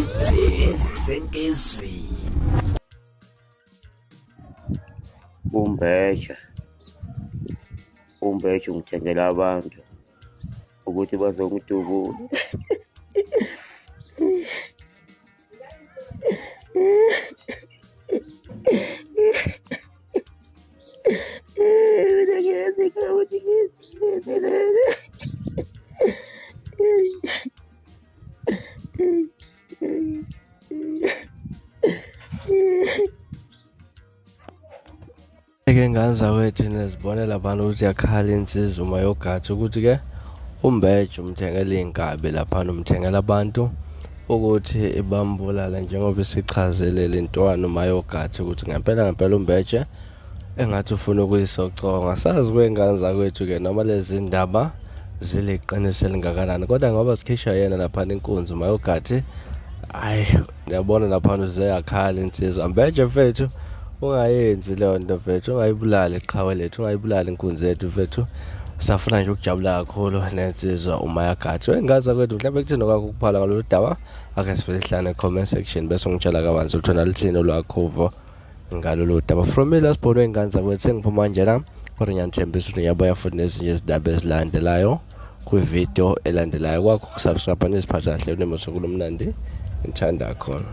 Senkezweni. Umbeja ngithengela abantu ukuthi bazongidubula. Ke nganza kwethu nezibonela abantu ukuthi yakhala insizwa uma yogathi ukuthi ke umbeja umthengela inkabi lapha umthengela abantu ukuthi ibambulala njengoba isichazele lentwana uma yogathi ukuthi ngempela umbeja engathi ufuna ukuyisoconga. Sazi kwenganza kwethu ke noma lezi ndaba ziliqiniso elingakanani kodwa ngoba sikhishwa yena lapha inkunzi uma yogathi hayi ngiyabona lapha uzeyakhala insizwa. Mbeja mfethu ungayenzi leyo nto mfethu, ungayibulali iqhawe lethu, ungayibulali inkunzi yethu mfethu. Safuna nje ukujabula kakhulu nensizwa uma yagathi. Wengaza kwethu mhlawumbe kuthina kwakho ukuphala ngalolu daba ake sivele sihlane comment section bese ngitshela kabanzi ukuthi wena lithini olwakho ngalolu daba. From me last bone wenganza kwethu sengiphuma nje la kodwa ngiyathembisa ukuthi ngiyabuya futhi nezinye izindaba ezilandelayo kwivideo elandelayo. Kwakho kusubscribe nesiphatha kahle unemosokulo mnandi ngithanda khona.